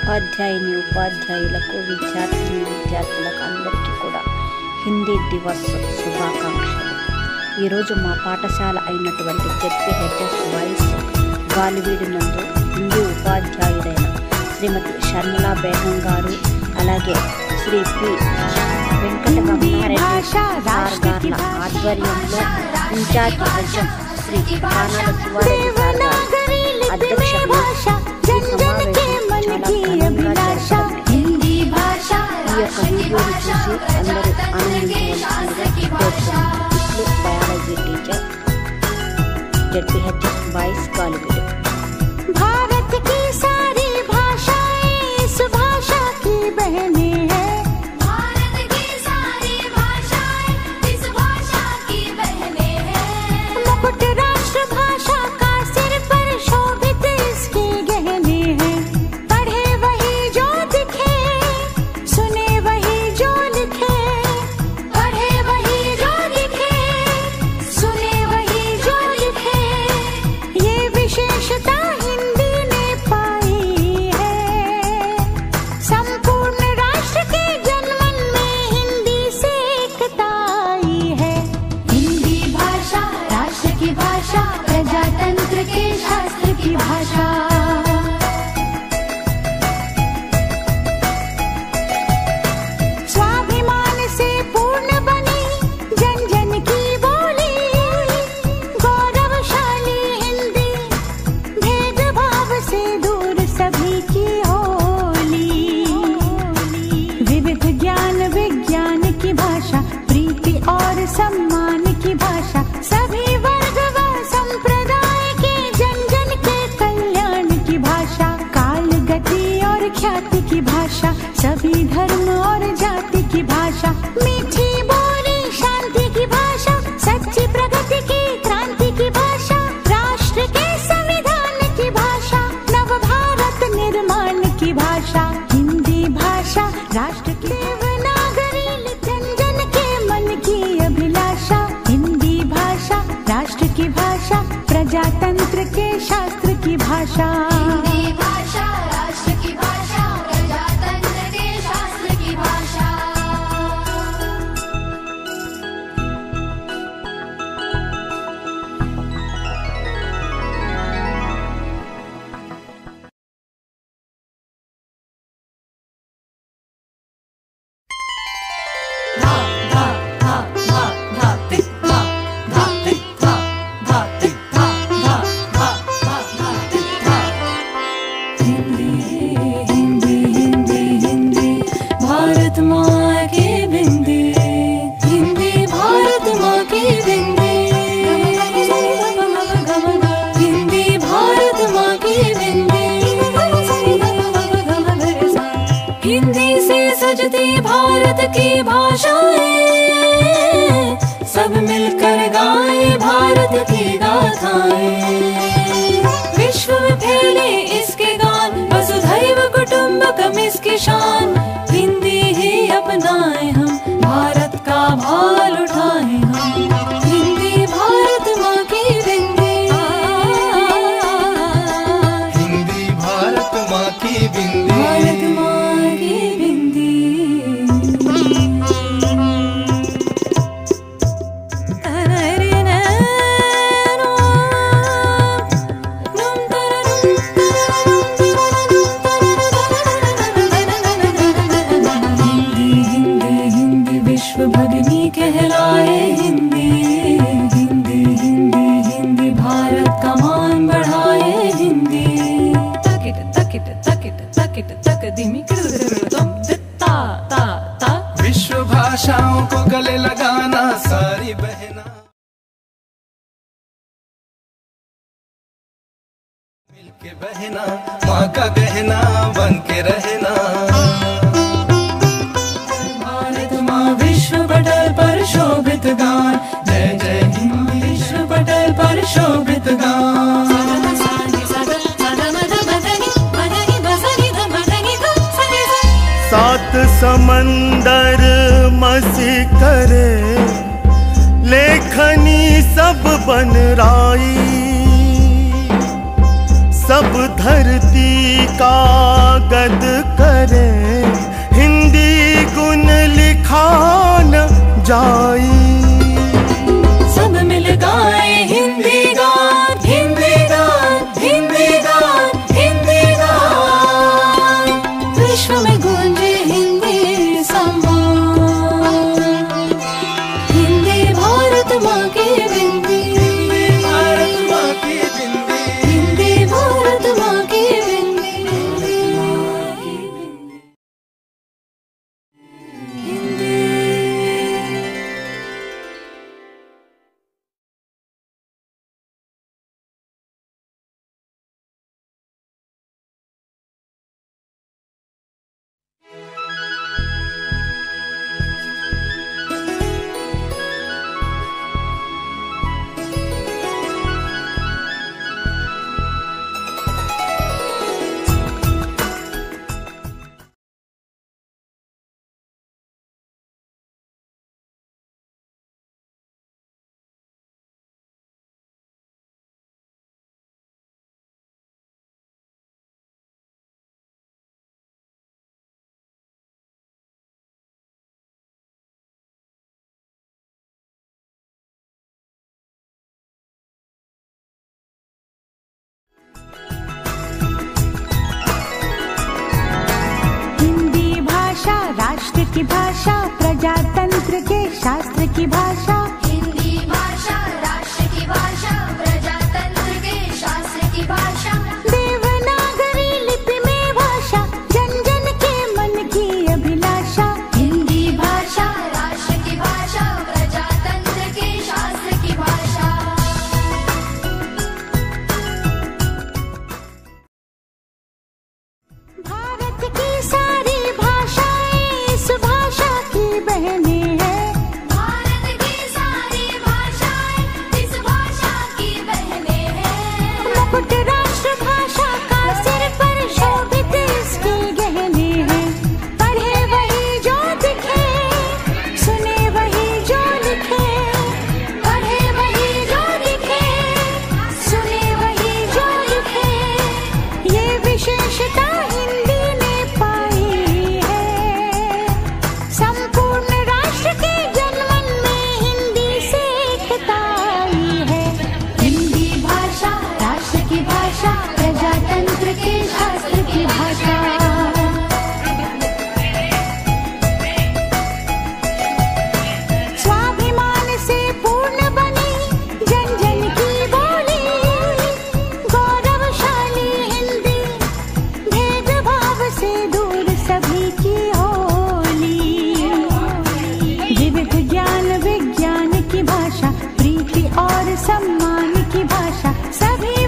ఉపాధ్యాయుని ఉపాధ్యాయులకు విద్యార్థులకు అందరికీ కూడా హిందీ దివస్ శుభాకాంక్షలు. ఈరోజు మా పాఠశాల అయినటువంటి జెడ్పీహెచ్ఎస్ బాయ్స్ గాలివీడు నందు హిందీ ఉపాధ్యాయుడైన శ్రీమతి షర్మిలా బేగం గారు, అలాగే శ్రీ పి వెంకట రమణారెడ్డి సార్ గార్ల ఆధ్వర్యంలో incharge HM Shri Kanala Siva Reddy sir గారి అధ్యక్షతన ఈ సమావేశం చాలా ఘనంగా జరపడం. ఈ యొక్క వీడియోని చూసి అందరూ ఆనందించవలసిందిగా కోరుతున్నాను. ఇట్లు biology teacher, ZPHS boys Galiveedu. Bharat की सारी भाषाएं इस भाषा की बहनें हैं। भारत की सारी भाषाएं इस भाषा की बहनें हैं। मुकुट राष्ट्र भाषा का सिर पर शोभित इसके गहने हैं। पढ़े वही जो दिखे, सुने वही जो लिखे। पढ़े वही जो दिखे, सुने वही जो लिखे। ये विशेषता सम्मान की भाषा, सभी वर्ग व संप्रदाय के जन जन के कल्याण की भाषा। काल गति और ख्याति की भाषा, सभी धर्म और जाति की भाषा। मीठी बोली शांति की भाषा, सच्ची प्रगति की क्रांति की भाषा। राष्ट्र के संविधान की भाषा, नव भारत निर्माण की भाषा। हिंदी भाषा राष्ट्र की देवनागरी जन जन के मन की अभिलाषा। हिंदी भाषा राष्ट्र की भाषा, प्रजातंत्र के शास्त्र की भाषा। हिंदी भाषा राष्ट्र की भाषा, प्रजातंत्र के शास्त्र की भाषा। हिंदी से सजती भारत की भाषाएं, सब मिलकर गाए भारत की गाथाएं। विश्व में फैले इसके गान, वसुधैव कुटुंबकम इसकी शान। हिंदी ही अपनाए हम, भारत का भाल उठाए हम। हिंदी भारत माँ की बिंदी, हिंदी भारत माँ की बिंदी। भारत माँ भगिनी कहलाए हिंदी। हिंदी हिंदी हिंदी भारत का मान बढ़ाए हिंदी। तकिट तकिट तकिट तकिट तक दिमी तुम ता ता ता। विश्व भाषाओं को गले लगाना सारी बहना, मिलके बहना, माँ का गहना बन के रहना। विश्व पटल पर शोभित गान, जय जय हिंद। विश्व पटल पर शोभित गान। सात समंदर मसी करे, लेखनी सब बन राई। सब धरती का पद करे, हिंदी गुण लिखा न जाई। सब मिल गाए हिंदी गान, हिंदी गान, हिंदी गान, हिंदी गान, विश्व में गूंजे हिंदी सम्मान। हिंदी भारत माँ की बिंदी, भारत माँ की बिंदी, हिंदी भारत माँ की बिंदी। हिंदी राष्ट्र की भाषा, प्रजातंत्र के शास्त्र की भाषा। हिंदी भाषा राष्ट्र की भाषा, प्रजातंत्र के शास्त्र की भाषा। देवनागरी लिपि में भाषा, जन जन के मन की अभिलाषा। हिंदी भाषा राष्ट्र की भाषा, प्रजातंत्र के शास्त्र की भाषा। भारत की सारी भाषाएं इस भाषा की बहनें हैं। भारत की सारी भाषाएं इस भाषा की बहनें हैं। मुकुट राष्ट्र भाषा का सिर पर शोभित इसके गहने हैं। पढ़े वही जो दिखे, सुने वही जो लिखे। पढ़े वही जो दिखे, सुने वही जो लिखे। ये विशेषता हिंदी ने पाई है। संपूर्ण राष्ट्र के जनमन में हिंदी से एकता आई है। हिंदी भाषा राष्ट्र की भाषा, प्रजातंत्र के शास्त्र की भाषा। स्वाभिमान से पूर्ण बनी जन जन की बोली, गौरवशाली हिंदी भेदभाव से दूर सभी की होली। विविध ज्ञान विज्ञान की भाषा, प्रीति और सम्मान की भाषा, सभी